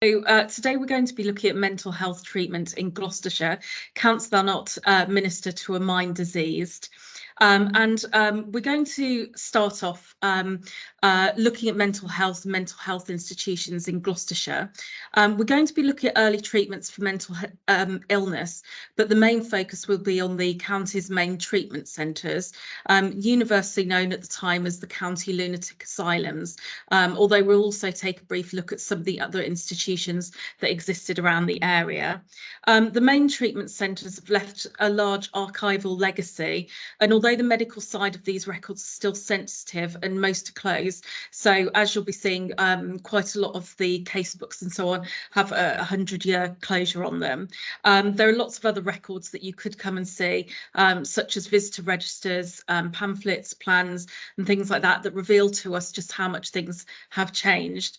Today we're going to be looking at mental health treatment in Gloucestershire. Canst thou not minister to a mind diseased? We're going to start off looking at mental health institutions in Gloucestershire. We're going to be looking at early treatments for mental illness, but the main focus will be on the county's main treatment centres, universally known at the time as the County Lunatic Asylums, although we'll also take a brief look at some of the other institutions that existed around the area. The main treatment centres have left a large archival legacy, and although the medical side of these records is still sensitive and most are closed, so as you'll be seeing, quite a lot of the case books and so on have a 100-year closure on them. There are lots of other records that you could come and see, such as visitor registers, pamphlets, plans and things like that, that reveal to us just how much things have changed.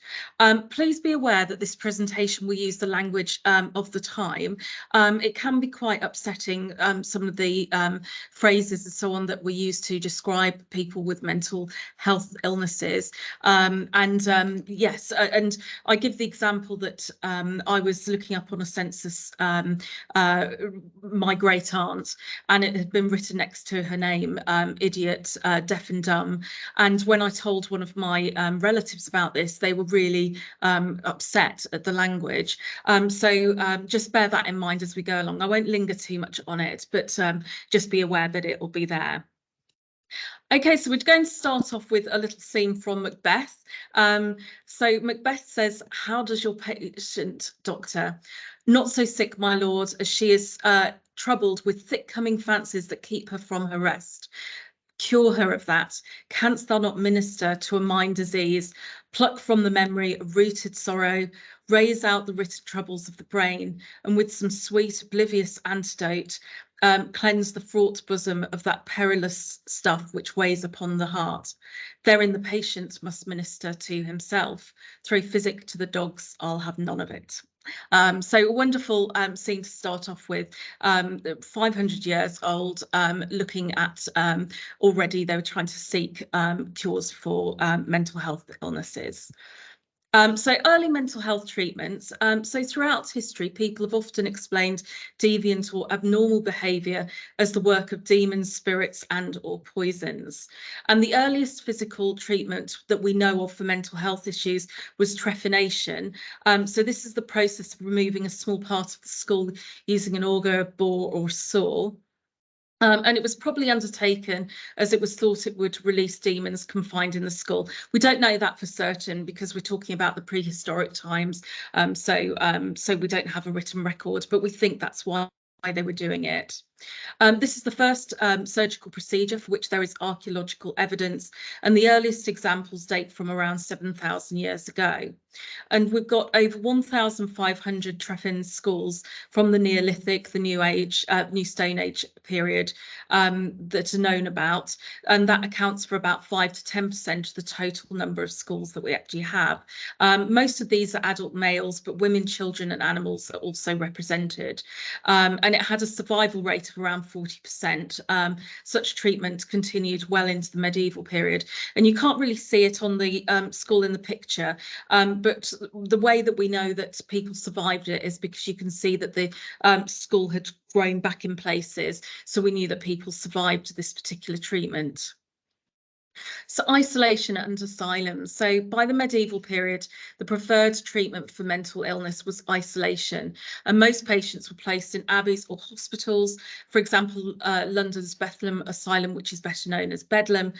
Please be aware that this presentation will use the language of the time. It can be quite upsetting, some of the phrases and so on that we use to describe people with mental health illnesses. Yes, and I give the example that I was looking up on a census my great aunt, and it had been written next to her name, idiot, deaf and dumb. And when I told one of my relatives about this, they were really upset at the language. Just bear that in mind as we go along. I won't linger too much on it, but just be aware that it will be there. Okay, so we're going to start off with a little scene from Macbeth. So Macbeth says, "How does your patient, doctor? Not so sick, my lord, as she is troubled with thick coming fancies that keep her from her rest. Cure her of that. Canst thou not minister to a mind disease, pluck from the memory a rooted sorrow, raise out the written troubles of the brain, and with some sweet oblivious antidote, cleanse the fraught bosom of that perilous stuff which weighs upon the heart. Therein the patient must minister to himself. Throw physic to the dogs, I'll have none of it." So a wonderful scene to start off with, 500 years old, looking at already they were trying to seek cures for mental health illnesses. So early mental health treatments. So throughout history, people have often explained deviant or abnormal behaviour as the work of demons, spirits and or poisons. And the earliest physical treatment that we know of for mental health issues was trephination. So this is the process of removing a small part of the skull using an auger, bore or saw. And it was probably undertaken as it was thought it would release demons confined in the skull. We don't know that for certain because we're talking about the prehistoric times, so we don't have a written record, but we think that's why they were doing it. This is the first surgical procedure for which there is archaeological evidence, and the earliest examples date from around 7,000 years ago. And we've got over 1,500 trephine skulls from the Neolithic, the New Age, New Stone Age period that are known about, and that accounts for about 5 to 10% of the total number of skulls that we actually have. Most of these are adult males, but women, children and animals are also represented. And it had a survival rate of around 40%. Such treatment continued well into the medieval period, and you can't really see it on the skull in the picture, but the way that we know that people survived it is because you can see that the skull had grown back in places, so we knew that people survived this particular treatment. So isolation and asylums. So by the medieval period, the preferred treatment for mental illness was isolation, and most patients were placed in abbeys or hospitals. For example, London's Bethlehem Asylum, which is better known as Bedlam,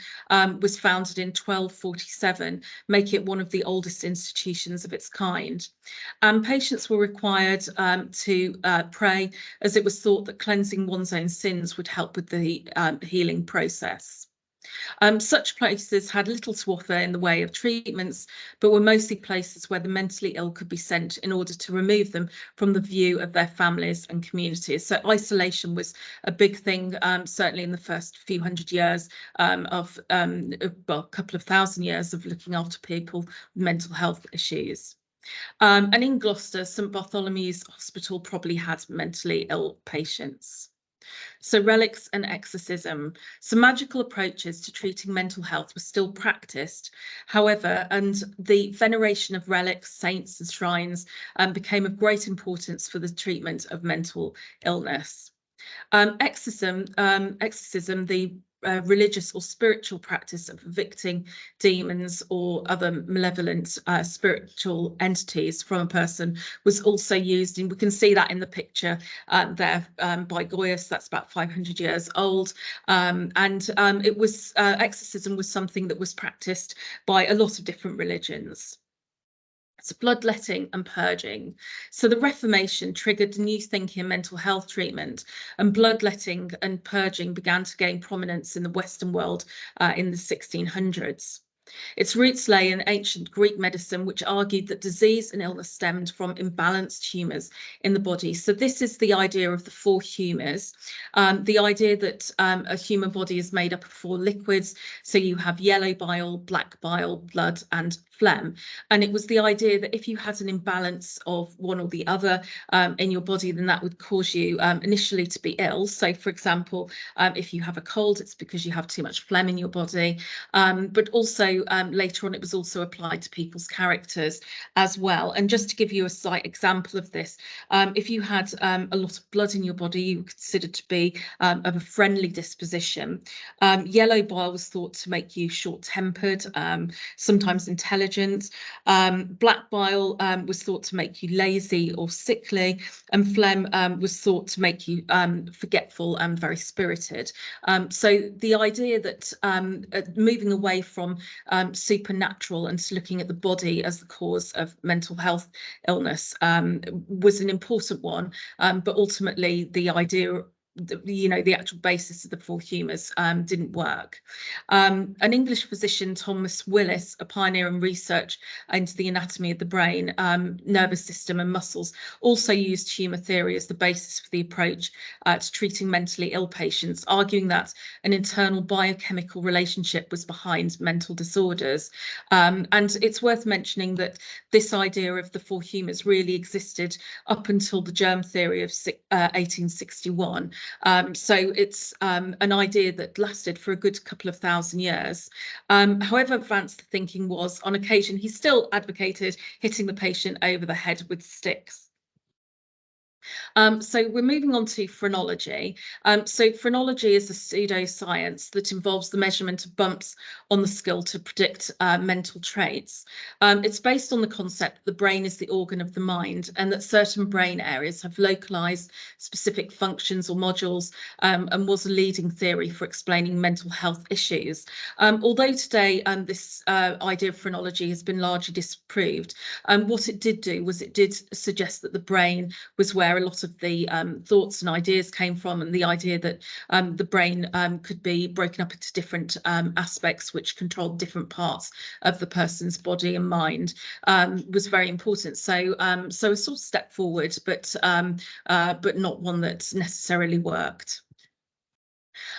was founded in 1247, making it one of the oldest institutions of its kind. And patients were required to pray, as it was thought that cleansing one's own sins would help with the healing process. Such places had little to offer in the way of treatments, but were mostly places where the mentally ill could be sent in order to remove them from the view of their families and communities. So isolation was a big thing, certainly in the first few hundred years well, a couple of thousand years of looking after people with mental health issues. And in Gloucester, St Bartholomew's Hospital probably had mentally ill patients. So relics and exorcism. So magical approaches to treating mental health were still practiced. However, and the veneration of relics, saints and shrines became of great importance for the treatment of mental illness. Exorcism, the religious or spiritual practice of evicting demons or other malevolent spiritual entities from a person, was also used, and we can see that in the picture there by Goyas. That's about 500 years old, it was exorcism was something that was practiced by a lot of different religions. So bloodletting and purging. So the Reformation triggered new thinking in mental health treatment, and bloodletting and purging began to gain prominence in the Western world in the 1600s. Its roots lay in ancient Greek medicine, which argued that disease and illness stemmed from imbalanced humours in the body. So this is the idea of the four humours, the idea that a human body is made up of four liquids. So you have yellow bile, black bile, blood, and phlegm. And it was the idea that if you had an imbalance of one or the other in your body, then that would cause you initially to be ill. So for example, if you have a cold, it's because you have too much phlegm in your body. But also later on, it was also applied to people's characters as well. And just to give you a slight example of this, if you had a lot of blood in your body, you were considered to be of a friendly disposition. Yellow bile was thought to make you short-tempered, sometimes intelligent. Black bile was thought to make you lazy or sickly, and phlegm was thought to make you forgetful and very spirited. So the idea that moving away from supernatural and supernatural and looking at the body as the cause of mental health illness was an important one, but ultimately the idea, the actual basis of the four humours didn't work. An English physician, Thomas Willis, a pioneer in research into the anatomy of the brain, nervous system and muscles, also used humour theory as the basis for the approach to treating mentally ill patients, arguing that an internal biochemical relationship was behind mental disorders. And it's worth mentioning that this idea of the four humours really existed up until the germ theory of 1861. So it's an idea that lasted for a good couple of thousand years. However advanced the thinking was, on occasion he still advocated hitting the patient over the head with sticks. So we're moving on to phrenology. So phrenology is a pseudoscience that involves the measurement of bumps on the skull to predict mental traits. It's based on the concept that the brain is the organ of the mind, and that certain brain areas have localized specific functions or modules, and was a leading theory for explaining mental health issues. Although today this idea of phrenology has been largely disproved, what it did do was it did suggest that the brain was where a lot of the thoughts and ideas came from, and the idea that the brain could be broken up into different aspects which controlled different parts of the person's body and mind was very important. So so a sort of step forward, but not one that necessarily worked.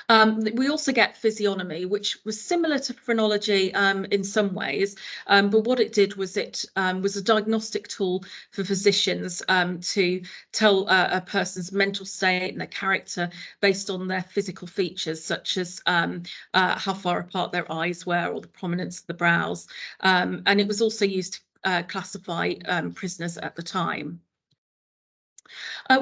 We also get physiognomy, which was similar to phrenology in some ways, but what it did was it was a diagnostic tool for physicians to tell a person's mental state and their character based on their physical features, such as how far apart their eyes were or the prominence of the brows. And it was also used to classify prisoners at the time.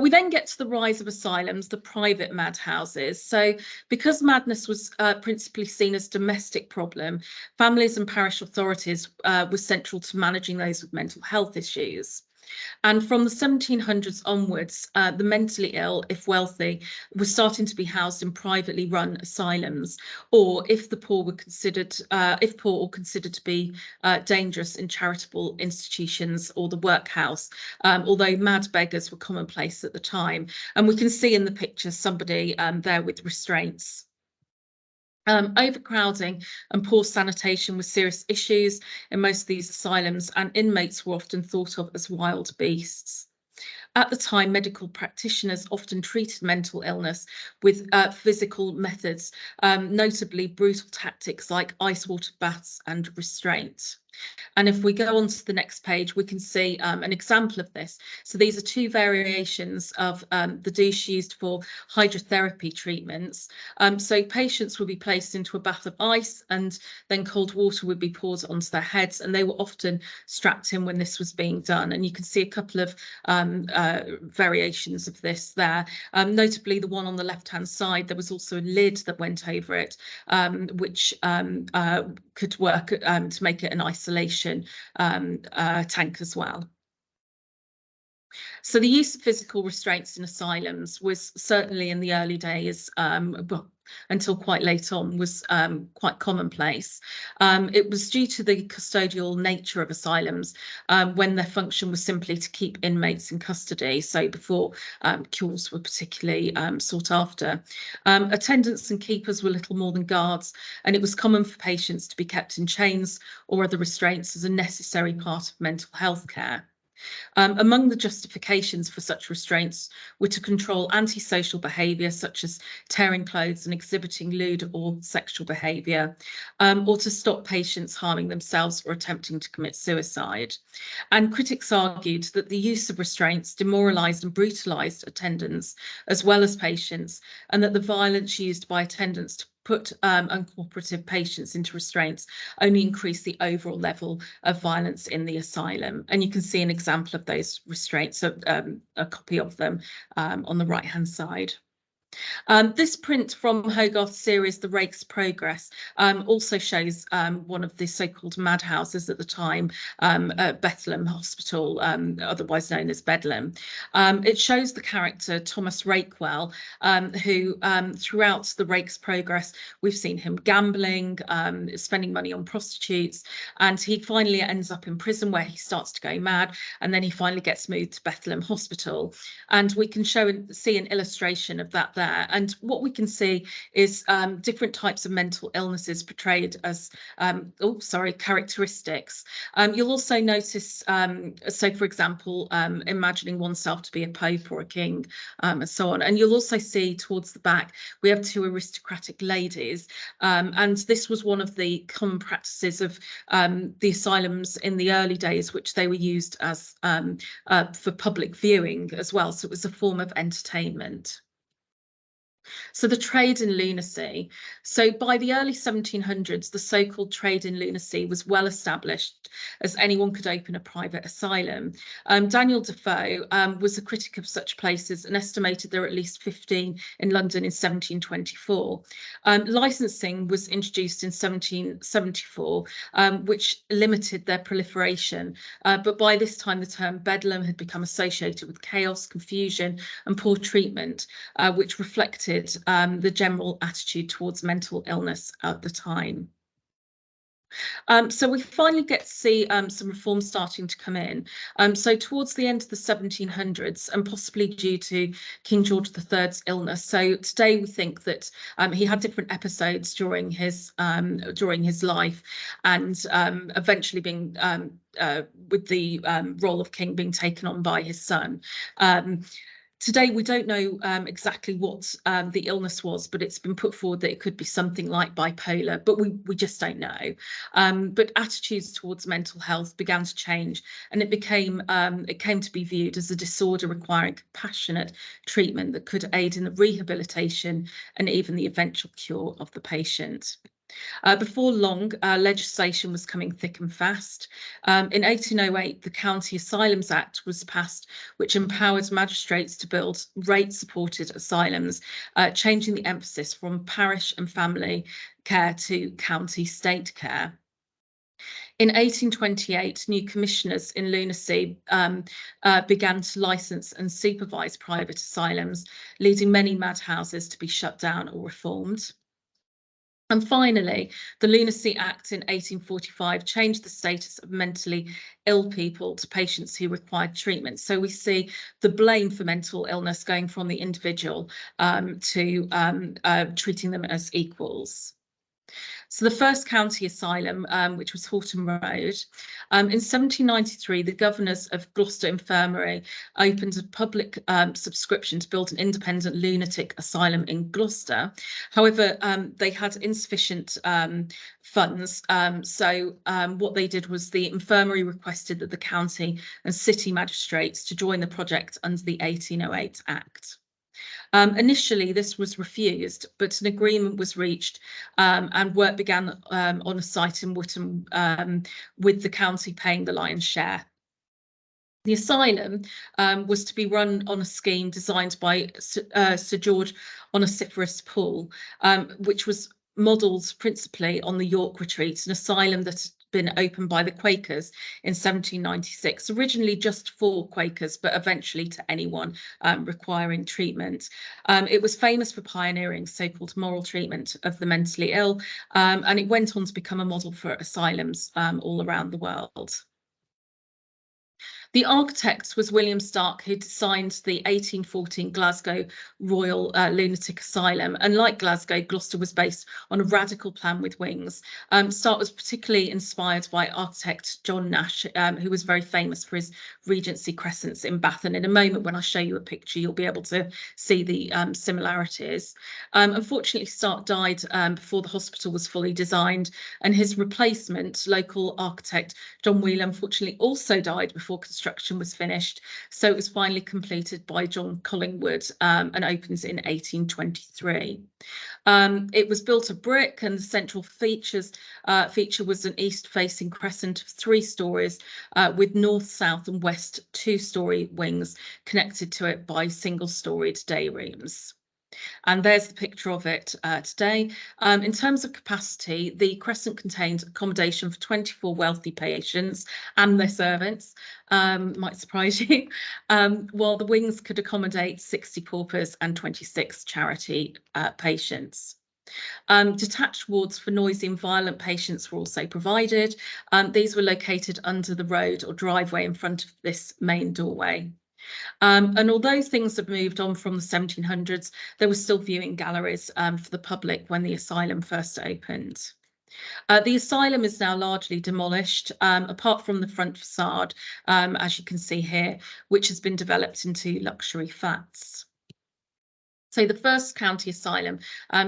We then get to the rise of asylums, the private madhouses. So because madness was principally seen as a domestic problem, families and parish authorities were central to managing those with mental health issues. And from the 1700s onwards, the mentally ill, if wealthy, were starting to be housed in privately run asylums, or if the poor were considered, if poor or considered to be dangerous, in charitable institutions or the workhouse, although mad beggars were commonplace at the time. And we can see in the picture somebody there with restraints. Overcrowding and poor sanitation were serious issues in most of these asylums, and inmates were often thought of as wild beasts. At the time, medical practitioners often treated mental illness with physical methods, notably brutal tactics like ice water baths and restraint. And if we go on to the next page, we can see an example of this. So these are two variations of the douche used for hydrotherapy treatments. So patients would be placed into a bath of ice and then cold water would be poured onto their heads, and they were often strapped in when this was being done. And you can see a couple of variations of this there. Notably, the one on the left-hand side, there was also a lid that went over it, which could work to make it an isolation tank as well. So the use of physical restraints in asylums was certainly in the early days, well, until quite late on, was quite commonplace. It was due to the custodial nature of asylums, when their function was simply to keep inmates in custody, so before cures were particularly sought after. Attendants and keepers were little more than guards, and it was common for patients to be kept in chains or other restraints as a necessary part of mental health care. Among the justifications for such restraints were to control antisocial behaviour, such as tearing clothes and exhibiting lewd or sexual behaviour, or to stop patients harming themselves or attempting to commit suicide. And critics argued that the use of restraints demoralised and brutalised attendants as well as patients, and that the violence used by attendants to put uncooperative patients into restraints only increase the overall level of violence in the asylum. And you can see an example of those restraints, a copy of them on the right-hand side. This print from Hogarth's series, The Rake's Progress, also shows one of the so-called madhouses at the time, at Bethlehem Hospital, otherwise known as Bedlam. It shows the character Thomas Rakewell, who throughout The Rake's Progress, we've seen him gambling, spending money on prostitutes, and he finally ends up in prison where he starts to go mad, and then he finally gets moved to Bethlehem Hospital. And we can see an illustration of that there. And what we can see is different types of mental illnesses portrayed as, characteristics. You'll also notice, so for example, imagining oneself to be a pope or a king, and so on. And you'll also see towards the back, we have two aristocratic ladies. And this was one of the common practices of the asylums in the early days, which they were used as for public viewing as well. So it was a form of entertainment. So the trade in lunacy. So by the early 1700s, the so-called trade in lunacy was well established, as anyone could open a private asylum. Daniel Defoe was a critic of such places and estimated there were at least 15 in London in 1724. Licensing was introduced in 1774, which limited their proliferation. But by this time, the term Bedlam had become associated with chaos, confusion, and poor treatment, which reflected the general attitude towards mental illness at the time. So we finally get to see some reforms starting to come in. So towards the end of the 1700s, and possibly due to King George III's illness. So today we think that he had different episodes during his life, and eventually being with the role of king being taken on by his son. Today, we don't know exactly what the illness was, but it's been put forward that it could be something like bipolar, but we just don't know. But attitudes towards mental health began to change, and it came to be viewed as a disorder requiring compassionate treatment that could aid in the rehabilitation and even the eventual cure of the patient. Before long, legislation was coming thick and fast. In 1808, the County Asylums Act was passed, which empowered magistrates to build rate-supported asylums, changing the emphasis from parish and family care to county state care. In 1828, new commissioners in lunacy began to licence and supervise private asylums, leading many madhouses to be shut down or reformed. And finally, the Lunacy Act in 1845 changed the status of mentally ill people to patients who required treatment. So we see the blame for mental illness going from the individual to treating them as equals. So the first county asylum, which was Horton Road, in 1793, the governors of Gloucester Infirmary opened a public subscription to build an independent lunatic asylum in Gloucester. However, they had insufficient funds. So what they did was the infirmary requested that the county and city magistrates to join the project under the 1808 Act. Initially, this was refused, but an agreement was reached and work began on a site in Whittam, with the county paying the lion's share. The asylum was to be run on a scheme designed by Sir George Onesiphorus Poole, which was modelled principally on the York Retreat, an asylum that had been opened by the Quakers in 1796, originally just for Quakers, but eventually to anyone requiring treatment. It was famous for pioneering so-called moral treatment of the mentally ill, and it went on to become a model for asylums all around the world. The architect was William Stark, who designed the 1814 Glasgow Royal Lunatic Asylum. And like Glasgow, Gloucester was based on a radical plan with wings. Stark was particularly inspired by architect John Nash, who was very famous for his Regency crescents in Bath. And in a moment, when I show you a picture, you'll be able to see the similarities. Unfortunately, Stark died before the hospital was fully designed, and his replacement, local architect John Wheeler, unfortunately also died before construction was finished, so it was finally completed by John Collingwood and opens in 1823. It was built of brick, and the central feature was an east-facing crescent of 3 stories with north, south, and west 2-story wings connected to it by single-storied day rooms. And there's the picture of it today. In terms of capacity, the crescent contained accommodation for 24 wealthy patients and their servants, might surprise you, while the wings could accommodate 60 paupers and 26 charity patients. Detached wards for noisy and violent patients were also provided. These were located under the road or driveway in front of this main doorway. And although things had moved on from the 1700s, there were still viewing galleries for the public when the asylum first opened. The asylum is now largely demolished, apart from the front facade, as you can see here, which has been developed into luxury flats. So the first county asylum,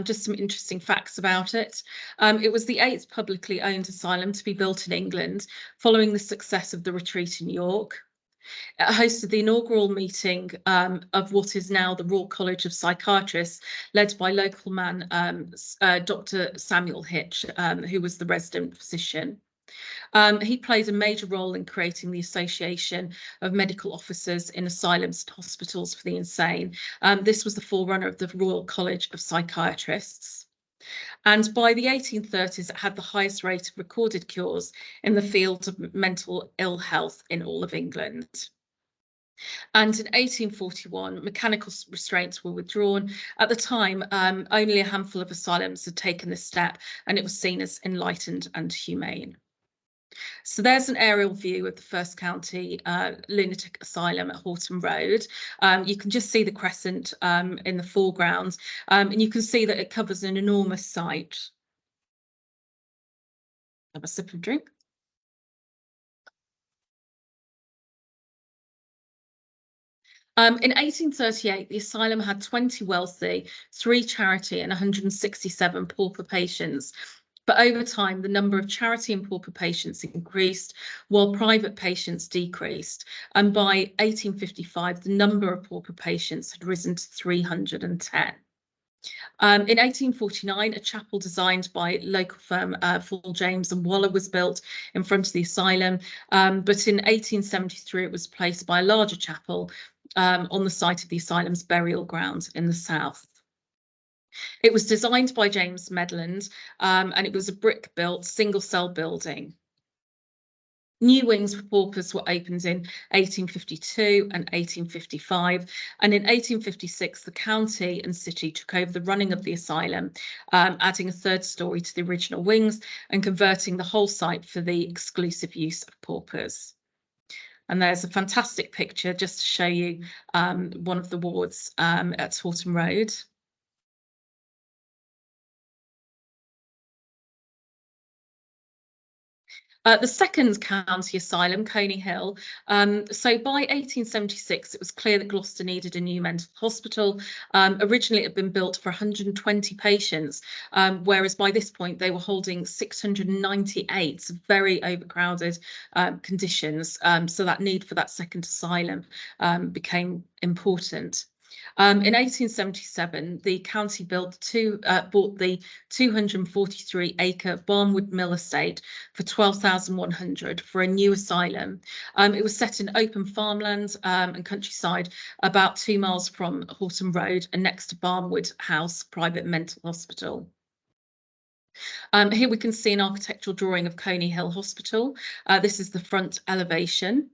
just some interesting facts about it. It was the 8th publicly owned asylum to be built in England, following the success of the retreat in York. It hosted the inaugural meeting of what is now the Royal College of Psychiatrists, led by local man Dr. Samuel Hitch, who was the resident physician. He played a major role in creating the Association of Medical Officers in Asylums and Hospitals for the Insane. This was the forerunner of the Royal College of Psychiatrists. And by the 1830s, it had the highest rate of recorded cures in the field of mental ill health in all of England. And in 1841, mechanical restraints were withdrawn. At the time, only a handful of asylums had taken this step, and it was seen as enlightened and humane. So there's an aerial view of the first county lunatic asylum at Horton Road. You can just see the crescent in the foreground, and you can see that it covers an enormous site. Have a sip of drink. In 1838, the asylum had 20 wealthy, 3 charity, and 167 pauper patients. But over time, the number of charity and pauper patients increased, while private patients decreased. And by 1855, the number of pauper patients had risen to 310. In 1849, a chapel designed by local firm Full James and Waller was built in front of the asylum, but in 1873 it was replaced by a larger chapel on the site of the asylum's burial ground in the south. It was designed by James Medland, and it was a brick-built single-cell building. New wings for paupers were opened in 1852 and 1855, and in 1856 the county and city took over the running of the asylum, adding a 3rd story to the original wings and converting the whole site for the exclusive use of paupers. And there's a fantastic picture just to show you one of the wards at Horton Road. The second county asylum, Coney Hill. So by 1876, it was clear that Gloucester needed a new mental hospital. Originally, it had been built for 120 patients, whereas by this point they were holding 698, very overcrowded conditions. So that need for that second asylum became important. In 1877, the county bought the 243-acre Barnwood Mill estate for 12,100 for a new asylum. It was set in open farmland and countryside, about 2 miles from Horton Road and next to Barnwood House private mental hospital. Here we can see an architectural drawing of Coney Hill Hospital. This is the front elevation.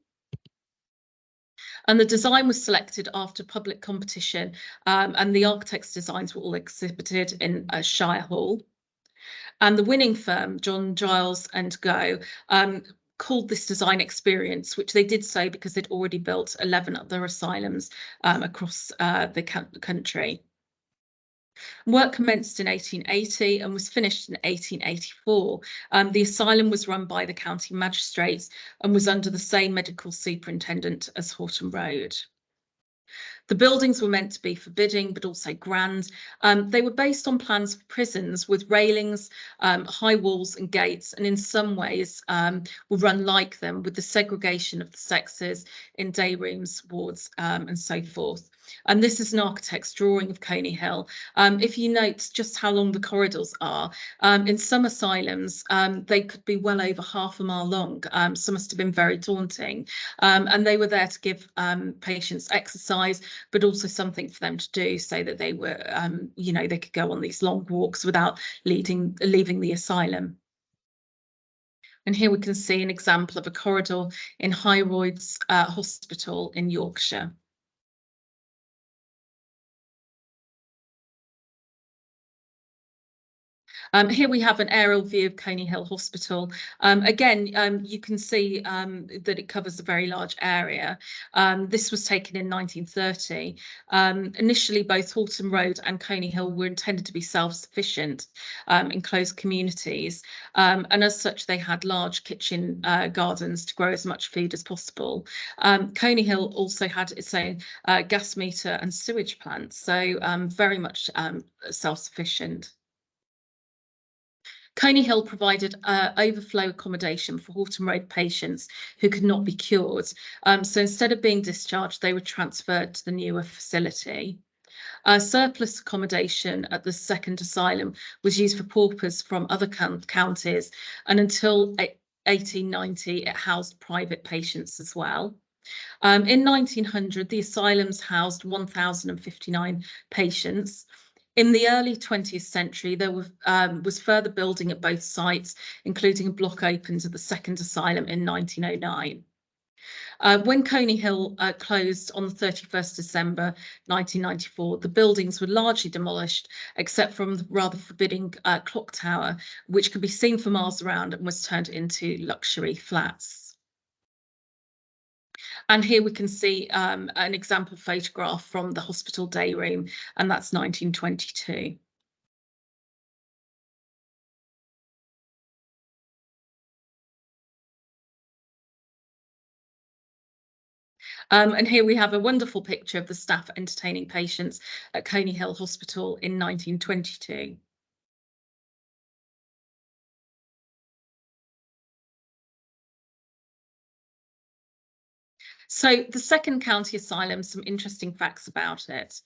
And the design was selected after public competition, and the architect's designs were all exhibited in a Shire Hall. And the winning firm, John Giles and Go, called this design experience, which they did so because they'd already built 11 other asylums across the country. Work commenced in 1880 and was finished in 1884. The asylum was run by the county magistrates and was under the same medical superintendent as Horton Road. The buildings were meant to be forbidding, but also grand. They were based on plans for prisons with railings, high walls and gates, and in some ways were run like them, with the segregation of the sexes in day rooms, wards, and so forth. And this is an architect's drawing of Coney Hill. If you note just how long the corridors are, in some asylums, they could be well over half a mile long. So must have been very daunting. And they were there to give patients exercise, but also something for them to do so that they were, they could go on these long walks without leaving the asylum. And here we can see an example of a corridor in Hyroyd's Hospital in Yorkshire. Here we have an aerial view of Coney Hill Hospital. Again, you can see that it covers a very large area. This was taken in 1930. Initially, both Horton Road and Coney Hill were intended to be self-sufficient in closed communities. And as such, they had large kitchen gardens to grow as much food as possible. Coney Hill also had its own gas meter and sewage plant, so very much self-sufficient. Coney Hill provided overflow accommodation for Horton Road patients who could not be cured. So instead of being discharged, they were transferred to the newer facility. Surplus accommodation at the second asylum was used for paupers from other counties, and until 1890, it housed private patients as well. In 1900, the asylums housed 1,059 patients. In the early 20th century, there was further building at both sites, including a block open to the second asylum in 1909. When Coney Hill closed on the 31st December 1994, the buildings were largely demolished, except from the rather forbidding clock tower, which could be seen for miles around and was turned into luxury flats. And here we can see an example photograph from the hospital day room, and that's 1922. And here we have a wonderful picture of the staff entertaining patients at Coney Hill Hospital in 1922. So the second county asylum, some interesting facts about it.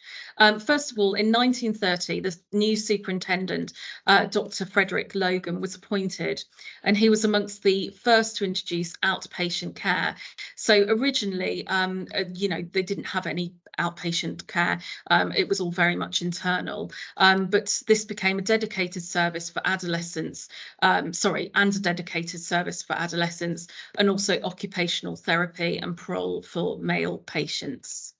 First of all, in 1930, the new superintendent, Dr. Frederick Logan, was appointed, and he was amongst the first to introduce outpatient care. So originally, they didn't have any outpatient care. It was all very much internal, but this became a dedicated service for adolescents, and a dedicated service for adolescents, and also occupational therapy and parole for male patients.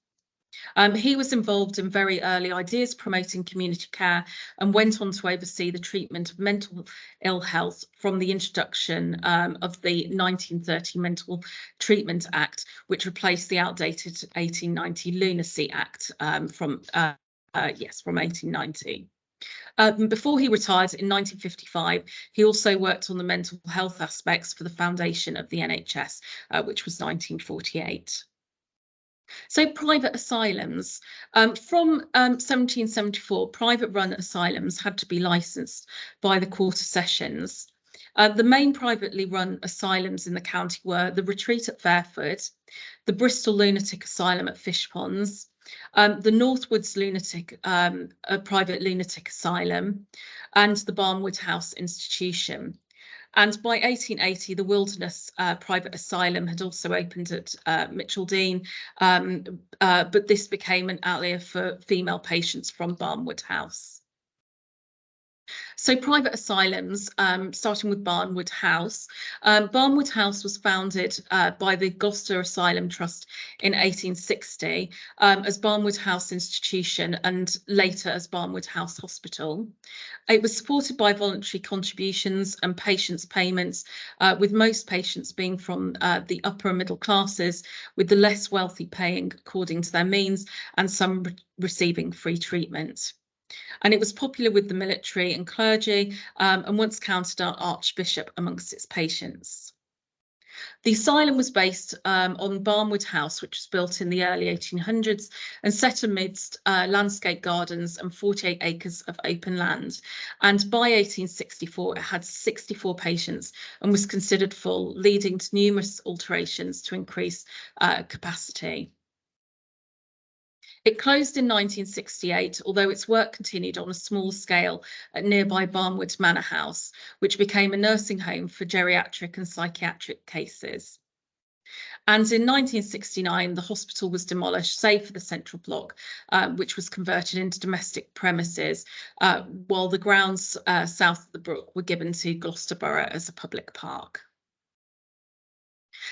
He was involved in very early ideas promoting community care and went on to oversee the treatment of mental ill health from the introduction of the 1930 Mental Treatment Act, which replaced the outdated 1890 Lunacy Act from 1890. Before he retired in 1955, he also worked on the mental health aspects for the foundation of the NHS, which was 1948. So private asylums. From 1774, private run asylums had to be licensed by the quarter sessions. The main privately run asylums in the county were the Retreat at Fairford, the Bristol Lunatic Asylum at Fishponds, the Northwoods private lunatic asylum, and the Barnwood House Institution. And by 1880, the Wilderness Private Asylum had also opened at Micheldean, but this became an outlier for female patients from Barnwood House. So private asylums, starting with Barnwood House. Barnwood House was founded by the Gloucester Asylum Trust in 1860 as Barnwood House Institution and later as Barnwood House Hospital. It was supported by voluntary contributions and patients' payments, with most patients being from the upper and middle classes, with the less wealthy paying according to their means and some receiving free treatment. And it was popular with the military and clergy, and once counted our Archbishop amongst its patients. The asylum was based on Barnwood House, which was built in the early 1800s and set amidst landscape gardens and 48 acres of open land. And by 1864, it had 64 patients and was considered full, leading to numerous alterations to increase capacity. It closed in 1968, although its work continued on a small scale at nearby Barnwood Manor House, which became a nursing home for geriatric and psychiatric cases. And in 1969, the hospital was demolished, save for the central block, which was converted into domestic premises, while the grounds south of the brook were given to Gloucester Borough as a public park.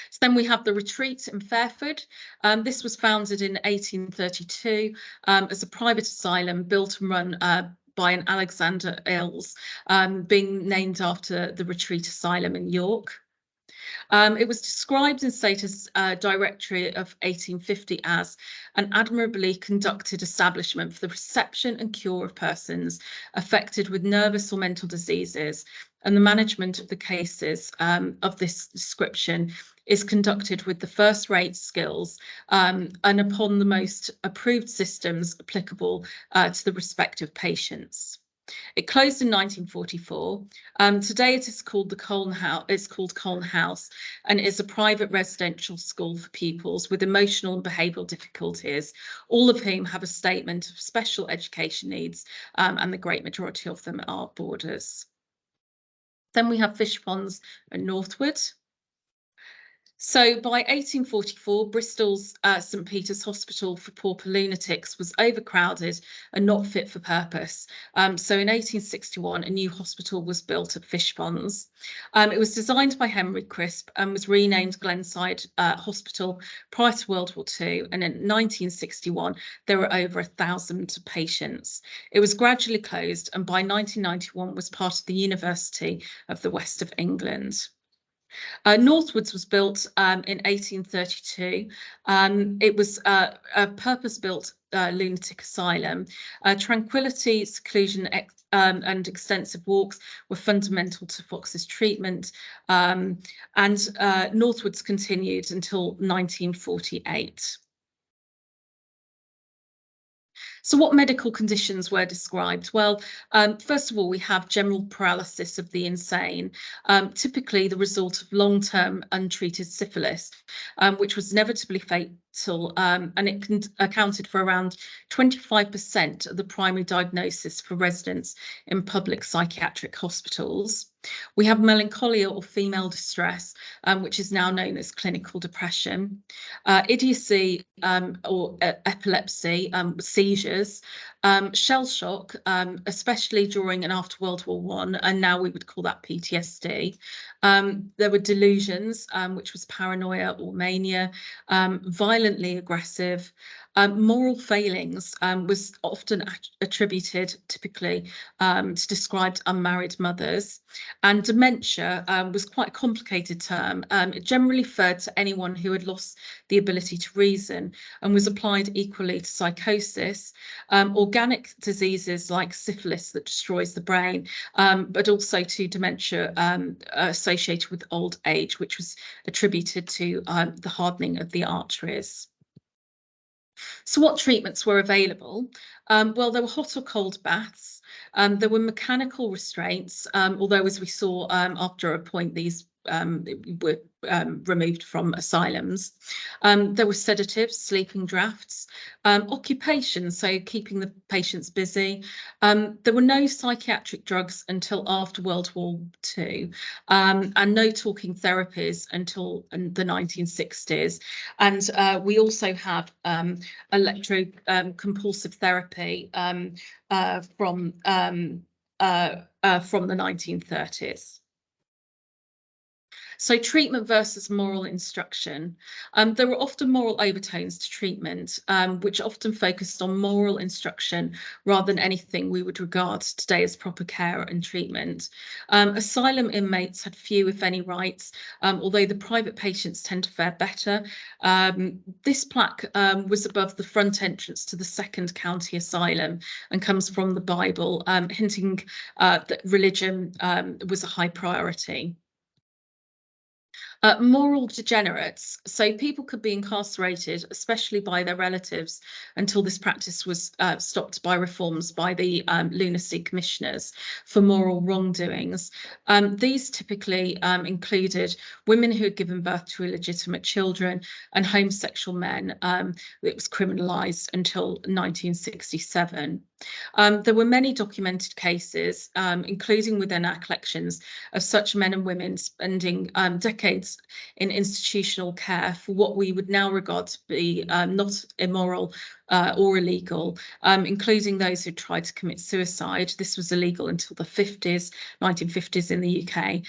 So then we have the Retreat in Fairford. This was founded in 1832 as a private asylum built and run by an Alexander Earls, being named after the Retreat Asylum in York. It was described in Status Directory of 1850 as an admirably conducted establishment for the reception and cure of persons affected with nervous or mental diseases, and the management of the cases of this description is conducted with the first-rate skills and upon the most approved systems applicable to the respective patients. It closed in 1944. Today it is called the Colne House. It's called Colne House, and is a private residential school for pupils with emotional and behavioural difficulties, all of whom have a statement of special education needs, and the great majority of them are boarders. Then we have Fishponds Northwood. So by 1844, Bristol's St Peter's Hospital for Pauper Lunatics was overcrowded and not fit for purpose. So in 1861, a new hospital was built at Fishponds. It was designed by Henry Crisp and was renamed Glenside Hospital prior to World War II. And in 1961, there were over 1,000 patients. It was gradually closed and by 1991 was part of the University of the West of England. Northwoods was built in 1832. It was a purpose-built lunatic asylum. Tranquility, seclusion, and extensive walks were fundamental to Fox's treatment, and Northwoods continued until 1948. So what medical conditions were described? Well, first of all, we have general paralysis of the insane, typically the result of long-term untreated syphilis, which was inevitably fatal, and it accounted for around 25% of the primary diagnosis for residents in public psychiatric hospitals. We have melancholia or female distress, which is now known as clinical depression, idiocy or epilepsy, seizures, shell shock, especially during and after World War I, and now we would call that PTSD. There were delusions, which was paranoia or mania, violent violently aggressive. Moral failings was often attributed typically to described unmarried mothers. And dementia was quite a complicated term. It generally referred to anyone who had lost the ability to reason and was applied equally to psychosis, organic diseases like syphilis that destroys the brain, but also to dementia associated with old age, which was attributed to the hardening of the arteries. So what treatments were available? Well, there were hot or cold baths. There were mechanical restraints, although as we saw after a point, these were removed from asylums. There were sedatives, sleeping drafts, occupation, so keeping the patients busy. There were no psychiatric drugs until after World War II, and no talking therapies until the 1960s. And we also have electrocompulsive therapy from the 1930s. So treatment versus moral instruction. There were often moral overtones to treatment, which often focused on moral instruction rather than anything we would regard today as proper care and treatment. Asylum inmates had few, if any, rights, although the private patients tend to fare better. This plaque was above the front entrance to the second county asylum and comes from the Bible, hinting that religion was a high priority. Moral degenerates. So people could be incarcerated, especially by their relatives, until this practice was stopped by reforms by the lunacy commissioners for moral wrongdoings. These typically included women who had given birth to illegitimate children and homosexual men. It was criminalised until 1967. There were many documented cases, including within our collections, of such men and women spending decades in institutional care for what we would now regard to be not immoral or illegal, including those who tried to commit suicide. This was illegal until the 1950s in the UK.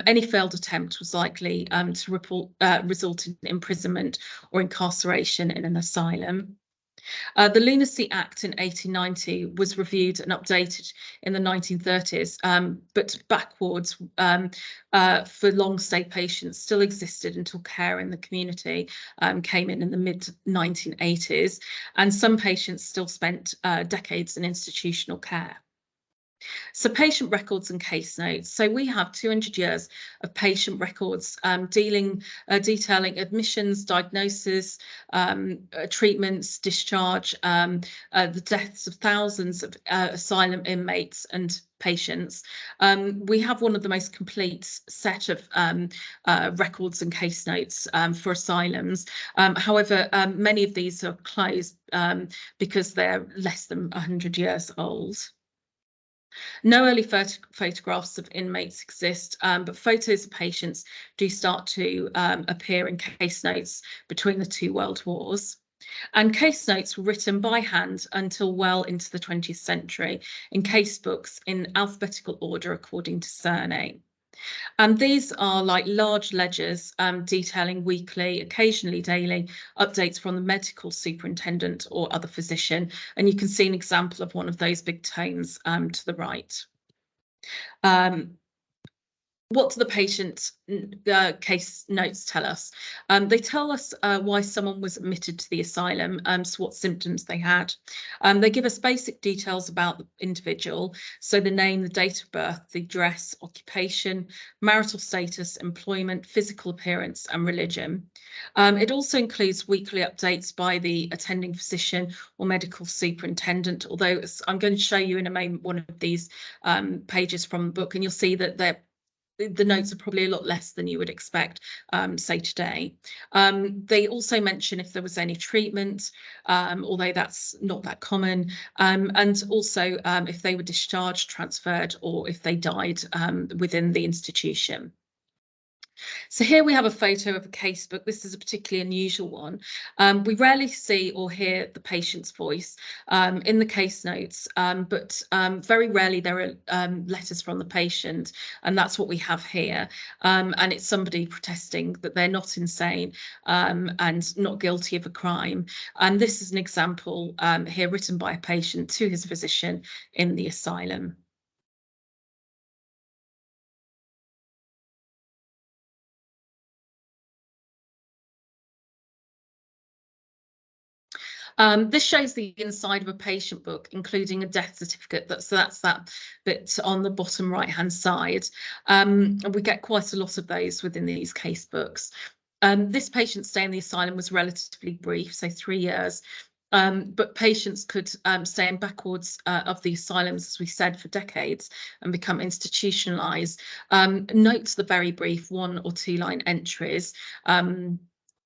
Any failed attempt was likely to result in imprisonment or incarceration in an asylum. The Lunacy Act in 1890 was reviewed and updated in the 1930s, but backwards for long stay patients still existed until care in the community came in the mid-1980s, and some patients still spent decades in institutional care. So patient records and case notes. So we have 200 years of patient records detailing admissions, diagnosis, treatments, discharge, the deaths of thousands of asylum inmates and patients. We have one of the most complete set of records and case notes for asylums. However, many of these are closed because they're less than 100 years old. No early photographs of inmates exist, but photos of patients do start to appear in case notes between the two world wars. And case notes were written by hand until well into the 20th century in case books in alphabetical order according to surname. And these are like large ledgers detailing weekly, occasionally daily, updates from the medical superintendent or other physician. And you can see an example of one of those big tomes to the right. What do the patient case notes tell us? They tell us why someone was admitted to the asylum, so what symptoms they had. They give us basic details about the individual, so the name, the date of birth, the address, occupation, marital status, employment, physical appearance, and religion. It also includes weekly updates by the attending physician or medical superintendent, although I'm going to show you in a moment one of these pages from the book, and you'll see that the notes are probably a lot less than you would expect, say today. They also mention if there was any treatment, although that's not that common, and also if they were discharged, transferred, or if they died within the institution. So here we have a photo of a casebook. This is a particularly unusual one. We rarely see or hear the patient's voice in the case notes, but very rarely there are letters from the patient, and that's what we have here. And it's somebody protesting that they're not insane and not guilty of a crime. And this is an example here written by a patient to his physician in the asylum. This shows the inside of a patient book, including a death certificate. That's that bit on the bottom right-hand side. And we get quite a lot of those within these case books. This patient's stay in the asylum was relatively brief, so 3 years. But patients could stay in backwards of the asylums, as we said, for decades and become institutionalised. Note the very brief 1 or 2 line entries.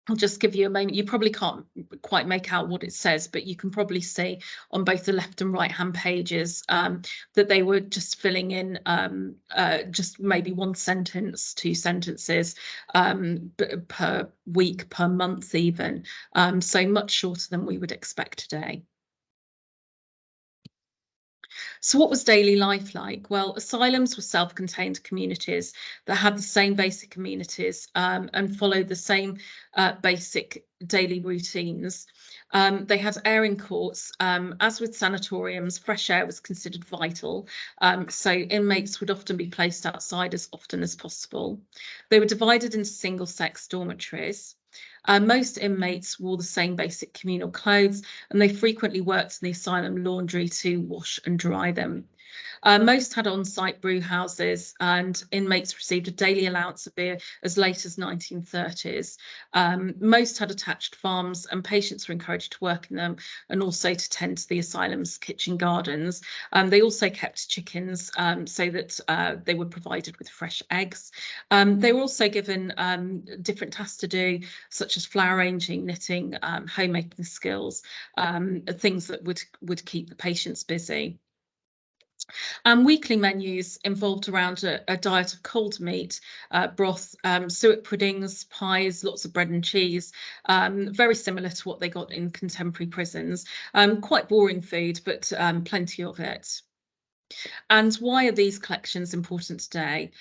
I'll just give you a moment. You probably can't quite make out what it says, but you can probably see on both the left and right hand pages that they were just filling in just maybe 1 sentence, 2 sentences per week, per month even. So much shorter than we would expect today. So what was daily life like? Well, asylums were self-contained communities that had the same basic amenities and followed the same basic daily routines. They had airing courts. As with sanatoriums, fresh air was considered vital, so inmates would often be placed outside as often as possible. They were divided into single-sex dormitories. Most inmates wore the same basic communal clothes, and they frequently worked in the asylum laundry to wash and dry them. Most had on-site brew houses, and inmates received a daily allowance of beer as late as 1930s. Most had attached farms, and patients were encouraged to work in them and also to tend to the asylum's kitchen gardens. They also kept chickens so that they were provided with fresh eggs. They were also given different tasks to do, such as flower arranging, knitting, homemaking skills, things that would keep the patients busy. And weekly menus involved around a diet of cold meat, broth, suet puddings, pies, lots of bread and cheese, very similar to what they got in contemporary prisons. Quite boring food, but plenty of it. And why are these collections important today?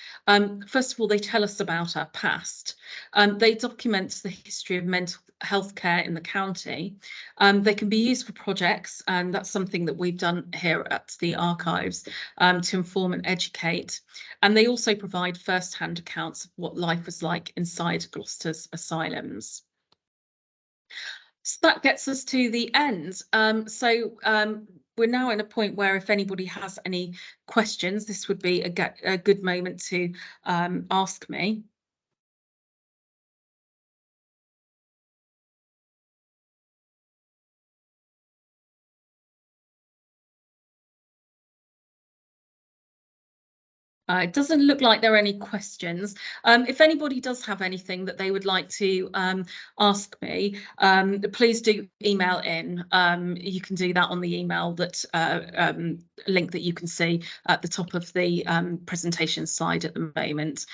First of all, they tell us about our past. They document the history of mental health care in the county. They can be used for projects, and that's something that we've done here at the archives to inform and educate. And they also provide first-hand accounts of what life was like inside Gloucester's asylums. So that gets us to the end. We're now in a point where if anybody has any questions, this would be a good moment to ask me. It doesn't look like there are any questions. If anybody does have anything that they would like to ask me, please do email in. You can do that on the email that link that you can see at the top of the presentation slide at the moment.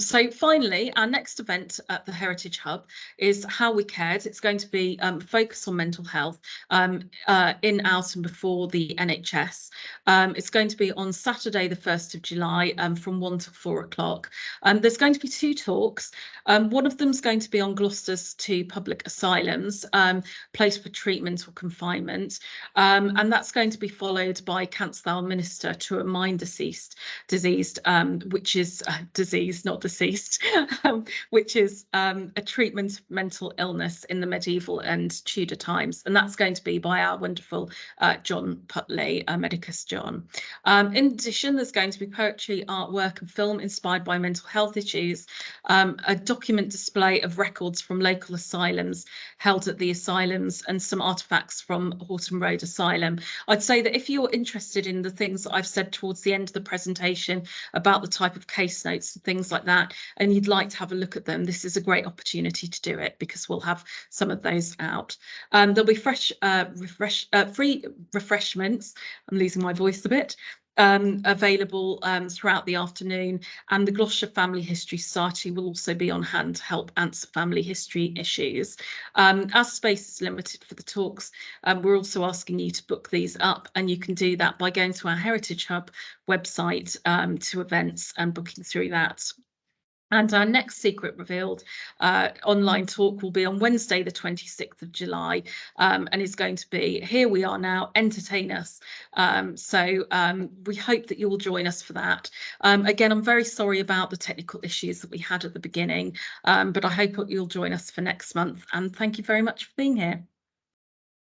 So finally, our next event at the Heritage Hub is How We Cared. It's going to be focused on mental health in, out and before the NHS. It's going to be on Saturday, the 1st of July, from 1 to 4 o'clock. There's going to be 2 talks. One of them is going to be on Gloucester's 2 public asylums, placed for treatment or confinement. And that's going to be followed by Canst Minister to a mind diseased, which is disease, not deceased, which is a treatment of mental illness in the medieval and Tudor times. And that's going to be by our wonderful John Putley, Medicus John. In addition, there's going to be poetry, artwork and film inspired by mental health issues, a document display of records from local asylums held at the asylums, and some artefacts from Horton Road Asylum. I'd say that if you're interested in the things that I've said towards the end of the presentation about the type of case notes and things like that, and you'd like to have a look at them, this is a great opportunity to do it because we'll have some of those out. There'll be free refreshments. I'm losing my voice a bit. available throughout the afternoon, and the Gloucestershire Family History Society will also be on hand to help answer family history issues. As space is limited for the talks, we're also asking you to book these up, and you can do that by going to our Heritage Hub website to events and booking through that. And our next Secret Revealed online talk will be on Wednesday, the 26th of July, and is going to be Here We Are Now, Entertain Us. So we hope that you will join us for that. Again, I'm very sorry about the technical issues that we had at the beginning, but I hope you'll join us for next month. And thank you very much for being here.